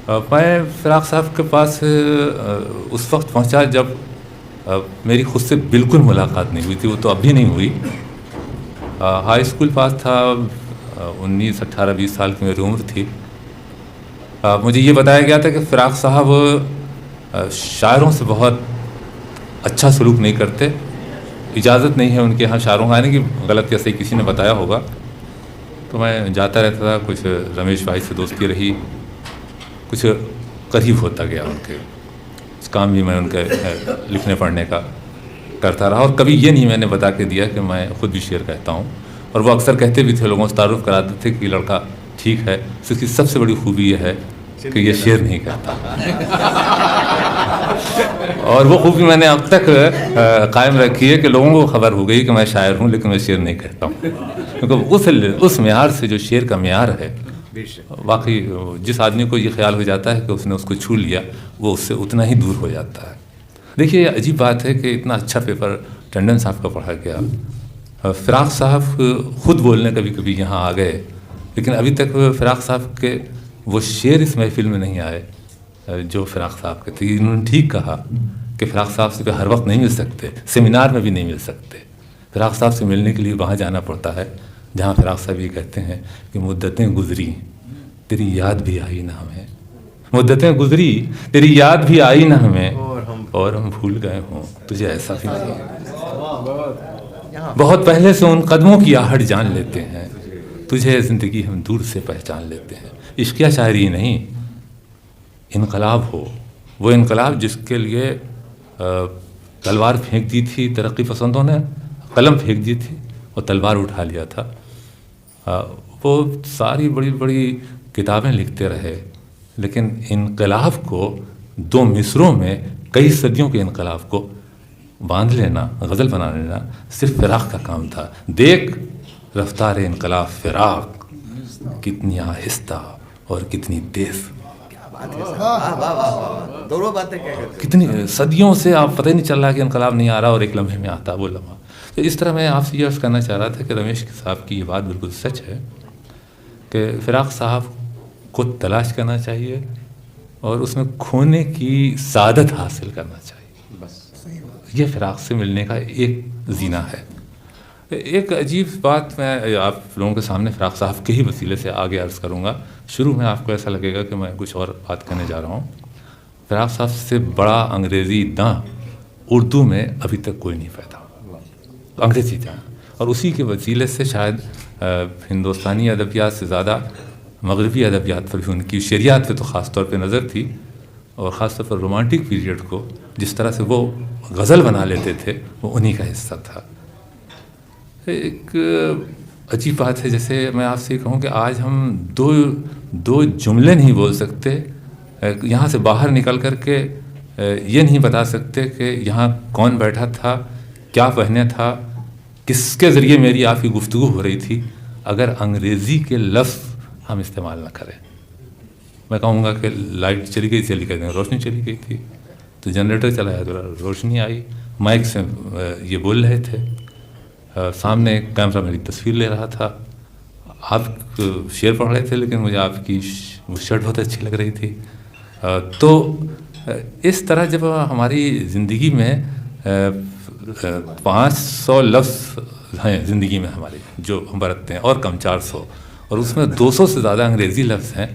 میں فراق صاحب کے پاس اس وقت پہنچا جب میری خود سے بالکل ملاقات نہیں ہوئی تھی. وہ تو اب بھی نہیں ہوئی. ہائی اسکول پاس تھا, 19 18 20 سال کی میری عمر تھی. مجھے یہ بتایا گیا تھا کہ فراق صاحب شاعروں سے بہت اچھا سلوک نہیں کرتے, اجازت نہیں ہے ان کے ہاں شاعروں کا آنے کی. غلط کیسے کسی نے بتایا ہوگا. تو میں جاتا رہتا تھا, کچھ رمیش بھائی سے دوستی رہی, کچھ قریب ہوتا گیا ان کے. اس کام بھی میں ان کے لکھنے پڑھنے کا کرتا رہا, اور کبھی یہ نہیں میں نے بتا کے دیا کہ میں خود بھی شعر کہتا ہوں. اور وہ اکثر کہتے بھی تھے, لوگوں سے تعارف کراتے تھے کہ یہ لڑکا ٹھیک ہے, اس کی سب سے بڑی خوبی یہ ہے کہ یہ شعر نہیں کہتا. اور وہ خوبی میں نے اب تک قائم رکھی ہے کہ لوگوں کو خبر ہو گئی کہ میں شاعر ہوں لیکن میں شعر نہیں کہتا ہوں. کیونکہ اس معیار سے جو شعر کا معیار ہے, واقعی جس آدمی کو یہ خیال ہو جاتا ہے کہ اس نے اس کو چھو لیا, وہ اس سے اتنا ہی دور ہو جاتا ہے. دیکھیے یہ عجیب بات ہے کہ اتنا اچھا پیپر ٹنڈن صاحب کا پڑھا گیا. فراق صاحب خود بولنے کبھی کبھی یہاں آ گئے, لیکن ابھی تک فراق صاحب کے وہ شعر اس محفل میں نہیں آئے جو فراق صاحب کے تھے. انہوں نے ٹھیک کہا کہ فراق صاحب سے ہر وقت نہیں مل سکتے, سیمینار میں بھی نہیں مل سکتے. فراق صاحب سے ملنے کے لیے وہاں جانا پڑتا ہے جہاں فراق صاحب یہ کہتے ہیں کہ مدتیں گزری تیری یاد بھی آئی نہ ہمیں, مدتیں گزری تیری یاد بھی آئی نہ ہمیں, اور ہم بھول گئے ہوں تجھے ایسا بھی نہیں. بہت پہلے سے ان قدموں کی آہٹ جان لیتے ہیں, تجھے زندگی ہم دور سے پہچان لیتے ہیں. عشقیہ شاعری نہیں, انقلاب ہو, وہ انقلاب جس کے لیے تلوار پھینک دی تھی ترقی پسندوں نے, قلم پھینک دی تھی اور تلوار اٹھا لیا تھا. وہ ساری بڑی بڑی کتابیں لکھتے رہے, لیکن انقلاب کو 2 مصروں میں کئی صدیوں کے انقلاب کو باندھ لینا, غزل بنا لینا صرف فراق کا کام تھا. دیکھ رفتار انقلاب فراق کتنی آہستہ اور کتنی تیز. کتنی صدیوں سے آپ پتہ ہی نہیں چل رہا کہ انقلاب نہیں آ رہا اور ایک لمحے میں آتا وہ لمحہ. تو اس طرح میں آپ سے یہ عرض کرنا چاہ رہا تھا کہ رمیش صاحب کی یہ بات بالکل سچ ہے کہ فراق صاحب کو تلاش کرنا چاہیے اور اس میں کھونے کی سعادت حاصل کرنا چاہیے. بس یہ فراق سے ملنے کا ایک زینہ ہے. ایک عجیب بات میں آپ لوگوں کے سامنے فراق صاحب کے ہی وسیلے سے آگے عرض کروں گا. شروع میں آپ کو ایسا لگے گا کہ میں کچھ اور بات کرنے جا رہا ہوں. فراق صاحب سے بڑا انگریزی داں اردو میں ابھی تک کوئی نہیں پیدا, انگریزی داں. اور اسی کے وسیلے سے شاید ہندوستانی ادبیات سے زیادہ مغربی ادبیات پر بھی ان کی شعریات پہ تو خاص طور پہ نظر تھی, اور خاص طور پر رومانٹک پیریڈ کو جس طرح سے وہ غزل بنا لیتے تھے وہ انہی کا حصہ تھا. ایک عجیب بات ہے, جیسے میں آپ سے کہوں کہ آج ہم دو جملے نہیں بول سکتے, یہاں سے باہر نکل کر کے یہ نہیں بتا سکتے کہ یہاں کون بیٹھا تھا, کیا پہنے تھا, کس کے ذریعے میری آپ کی گفتگو ہو رہی تھی, اگر انگریزی کے لفظ ہم استعمال نہ کریں. میں کہوں گا کہ لائٹ چلی گئی, چلی گئی, روشنی چلی گئی تھی تو جنریٹر چلایا تو روشنی آئی, مائک سے یہ بول رہے تھے, سامنے کیمرہ میری تصویر لے رہا تھا, آپ شعر پڑھ رہے تھے لیکن مجھے آپ کی شرٹ بہت اچھی لگ رہی تھی. تو اس طرح جب ہماری زندگی میں 500 لفظ ہیں زندگی میں ہماری جو ہم برتتے ہیں, اور کم 400, اور اس میں 200 سے زیادہ انگریزی لفظ ہیں,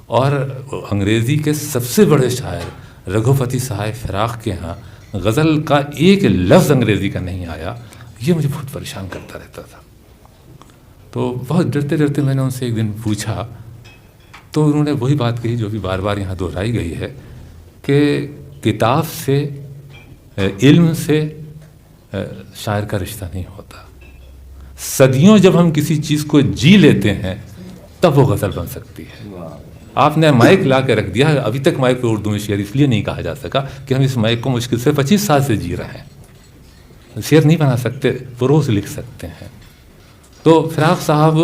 اور انگریزی کے سب سے بڑے شاعر رگھوپتی صاحب فراق کے ہاں غزل کا ایک لفظ انگریزی کا نہیں آیا, یہ مجھے بہت پریشان کرتا رہتا تھا. تو بہت ڈرتے ڈرتے میں نے ان سے ایک دن پوچھا تو انہوں نے وہی بات کہی جو بھی بار بار یہاں دہرائی گئی ہے کہ کتاب سے, علم سے شاعر کا رشتہ نہیں ہوتا. صدیوں جب ہم کسی چیز کو جی لیتے ہیں تب وہ غزل بن سکتی ہے. آپ نے مائک لا کے رکھ دیا ہے, ابھی تک مائک پہ اردو میں شعر اس لیے نہیں کہا جا سکا کہ ہم اس مائک کو مشکل سے 25 سال سے جی رہے ہیں. شعر نہیں بنا سکتے, پروز لکھ سکتے ہیں. تو فراق صاحب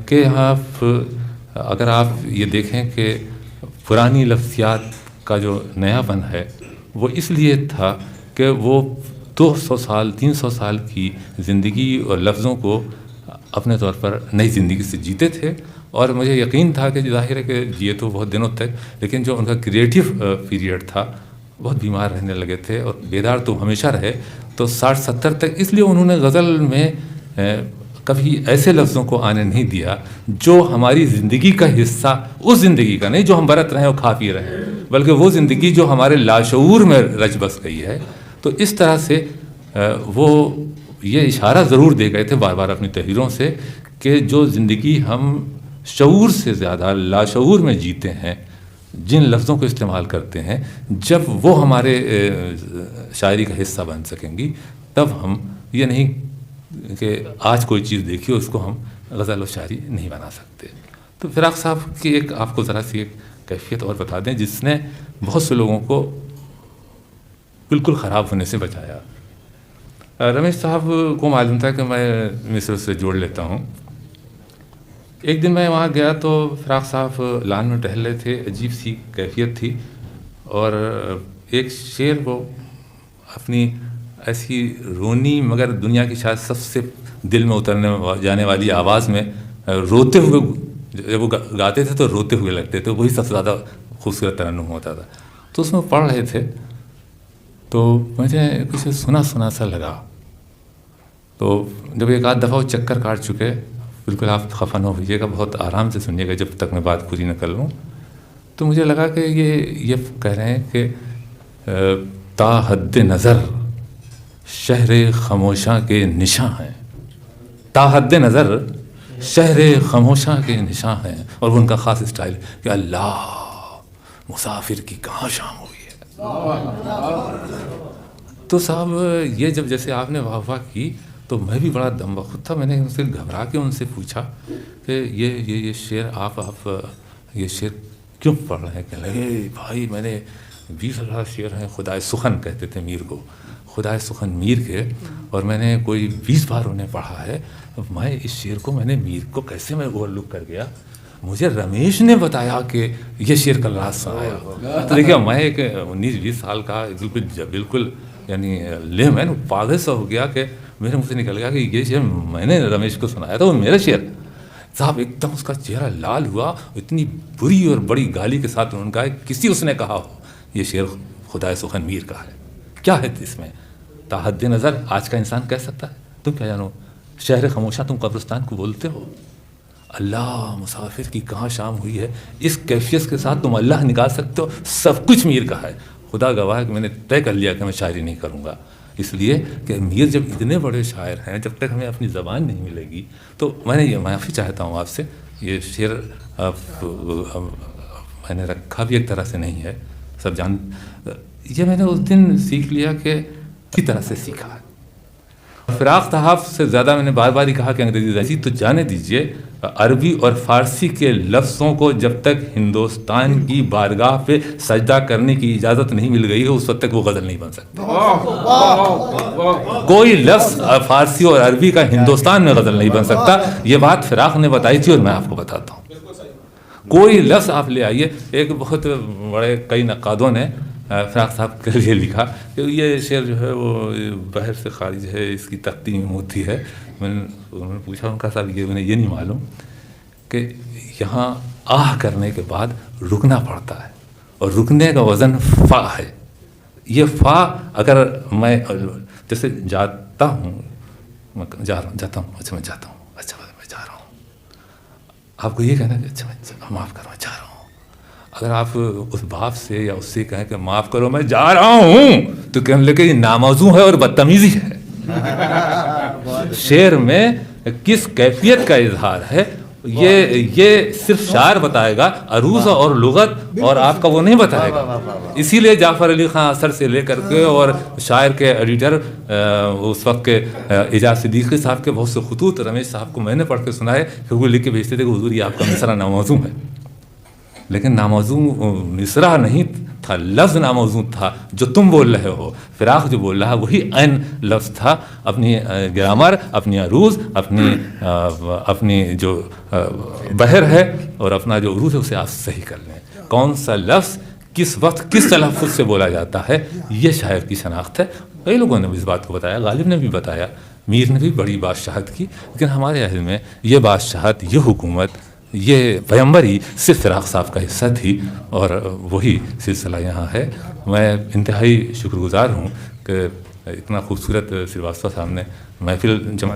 کے یہاں اگر آپ یہ دیکھیں کہ پرانی لفظیات کا جو نیا پن ہے وہ اس لیے تھا کہ وہ 200 سال 300 سال کی زندگی اور لفظوں کو اپنے طور پر نئی زندگی سے جیتے تھے, اور مجھے یقین تھا کہ ظاہر ہے کہ یہ تو بہت دنوں تک، لیکن جو ان کا کریٹیو پیریڈ تھا، بہت بیمار رہنے لگے تھے اور بیدار تو ہمیشہ رہے، تو 60-70 تک اس لیے انہوں نے غزل میں کبھی ایسے لفظوں کو آنے نہیں دیا جو ہماری زندگی کا حصہ، اس زندگی کا نہیں جو ہم برت رہے ہیں اور کھا پی رہے ہیں، بلکہ وہ زندگی جو ہمارے لاشعور میں رچ بس گئی ہے. تو اس طرح سے وہ یہ اشارہ ضرور دے گئے تھے بار بار اپنی تحریروں سے کہ جو زندگی ہم شعور سے زیادہ لاشعور میں جیتے ہیں، جن لفظوں کو استعمال کرتے ہیں، جب وہ ہمارے شاعری کا حصہ بن سکیں گی، تب ہم یہ نہیں کہ آج کوئی چیز دیکھی اس کو ہم غزل و شاعری نہیں بنا سکتے. تو فراق صاحب کی ایک آپ کو ذرا سی ایک کیفیت اور بتا دیں جس نے بہت سے لوگوں کو بالکل خراب ہونے سے بچایا. رمیش صاحب کو معلوم تھا کہ میں مصر سے جوڑ لیتا ہوں. ایک دن میں وہاں گیا تو فراق صاحب لان میں ٹہل رہے تھے، عجیب سی کیفیت تھی، اور ایک شعر وہ اپنی ایسی رونی مگر دنیا کی شاید سب سے دل میں اترنے جانے والی آواز میں روتے ہوئے، جب وہ گاتے تھے تو روتے ہوئے لگتے تھے، وہی سب سے زیادہ خوبصورت ترنم ہوتا تھا. تو اس میں پڑھ رہے تھے تو مجھے کچھ سنا سنا سا لگا. تو جب ایک آدھ دفعہ وہ چکر کاٹ چکے، بالکل آپ خفا نہ ہوئیے گا، بہت آرام سے سنیے گا جب تک میں بات پوری نہ کر لوں. تو مجھے لگا کہ یہ کہہ رہے ہیں کہ تا حد نظر شہر خاموشاں کے نشاں ہیں، تا حد نظر شہر خاموشاں کے نشاں ہیں. اور وہ ان کا خاص اسٹائل کہ اللہ مسافر کی کہاں شام ہوئی ہے. تو صاحب یہ جب جیسے آپ نے واہ واہ کی تو میں بھی بڑا دم بخود تھا. میں نے ان سے گھبرا کے ان سے پوچھا کہ یہ شعر آپ یہ شعر کیوں پڑھ رہے ہیں؟ کہنے لگے بھائی میں نے 20,000 شعر ہیں، خدائے سخن کہتے تھے میر کو، خدائے سخن میر کے، اور میں نے کوئی 20 بار انہیں پڑھا ہے. میں اس شعر کو میں نے میر کو کیسے میں اوور لک کر گیا. مجھے رمیش نے بتایا کہ یہ شعر کل رات سنایا. تو دیکھیے میں ایک 19-20 سال کا بالکل یعنی لے میں پاگل سا ہو گیا کہ میرے منہ سے نکل گیا کہ یہ شعر میں نے رمیش کو سنایا تھا، وہ میرا شعر. صاحب ایک دم اس کا چہرہ لال ہوا، اتنی بری اور بڑی گالی کے ساتھ انہوں نے کہا کسی اس نے کہا ہو یہ شعر خدائے سخن میر کا ہے. کیا ہے اس میں؟ تا حد نظر آج کا انسان کہہ سکتا ہے. تم کیا جانو شہر خاموشاں تم قبرستان کو بولتے ہو. اللہ مسافر کی کہاں شام ہوئی ہے، اس کیفیت کے ساتھ تم اللہ نکال سکتے ہو. سب کچھ میر کا ہے. خدا گواہ ہے کہ میں نے طے کر لیا کہ میں شاعری نہیں کروں گا، اس لیے کہ میر جب اتنے بڑے شاعر ہیں، جب تک ہمیں اپنی زبان نہیں ملے گی. تو میں نے یہ معافی چاہتا ہوں آپ سے، یہ شعر میں نے رکھا بھی ایک طرح سے نہیں ہے، سب جان یہ میں نے اس دن سیکھ لیا کہ اسی طرح سے سیکھا ہے. فراق صاحب سے زیادہ میں نے بار بار ہی کہا کہ انگریزی ایسی تو جانے دیجئے، عربی اور فارسی کے لفظوں کو جب تک ہندوستان کی بارگاہ پہ سجدہ کرنے کی اجازت نہیں مل گئی ہے اس وقت تک وہ غزل نہیں بن سکتی. کوئی لفظ فارسی اور عربی کا ہندوستان میں غزل نہیں بن سکتا. یہ بات فراق نے بتائی تھی اور میں آپ کو بتاتا ہوں. کوئی لفظ آپ لے آئیے. ایک بہت بڑے کئی نقادوں نے فراق صاحب کے لیے لکھا کہ یہ شعر جو ہے وہ بحر سے خارج ہے، اس کی تختیم ہوتی ہے. انہوں نے پوچھا، ان کا صاحب یہ انہیں یہ نہیں معلوم کہ یہاں آہ کرنے کے بعد رکنا پڑتا ہے، اور رکنے کا وزن فا ہے. یہ فا اگر میں جیسے جاتا ہوں، میں جاتا ہوں، اچھا میں جاتا ہوں، اچھا میں جا رہا ہوں، آپ کو یہ کہنا کہ اچھا میں معاف کرو میں جا رہا ہوں. اگر آپ اس باپ سے یا اس سے کہیں کہ معاف کرو میں جا رہا ہوں، تو کہنے لگے یہ ناموزوں ہے اور بدتمیزی ہے. شعر میں کس کیفیت کا اظہار ہے یہ صرف شاعر بتائے گا، عروض اور لغت اور آپ کا وہ نہیں بتائے گا. اسی لیے جعفر علی خان اثر سے لے کر کے اور شاعر کے ایڈیٹر اس وقت کے اعجاز صدیقی صاحب کے بہت سے خطوط رمیش صاحب کو میں نے پڑھ کے سنائے کہ وہ لکھ کے بھیجتے تھے کہ حضور یہ آپ کا مصرع ناموزوں ہے. لیکن ناموزوں مصرع نہیں تھا، لفظ ناموزوں تھا جو تم بول رہے ہو. فراق جو بول رہا وہی عین لفظ تھا. اپنی گرامر، اپنی عروض، اپنی جو بحر ہے اور اپنا جو عروض ہے اسے آپ صحیح کر لیں. کون سا لفظ کس وقت کس تلفظ سے بولا جاتا ہے، یہ شاعر کی شناخت ہے. کئی لوگوں نے بھی اس بات کو بتایا، غالب نے بھی بتایا، میر نے بھی بڑی بادشاہت کی. لیکن ہمارے اہل میں یہ بادشاہت، یہ حکومت یہ پیمبری صرف فراق صاحب کا حصہ تھی اور وہی سلسلہ یہاں ہے. میں انتہائی شکر گزار ہوں کہ اتنا خوبصورت سریواستو صاحب نے محفل جمع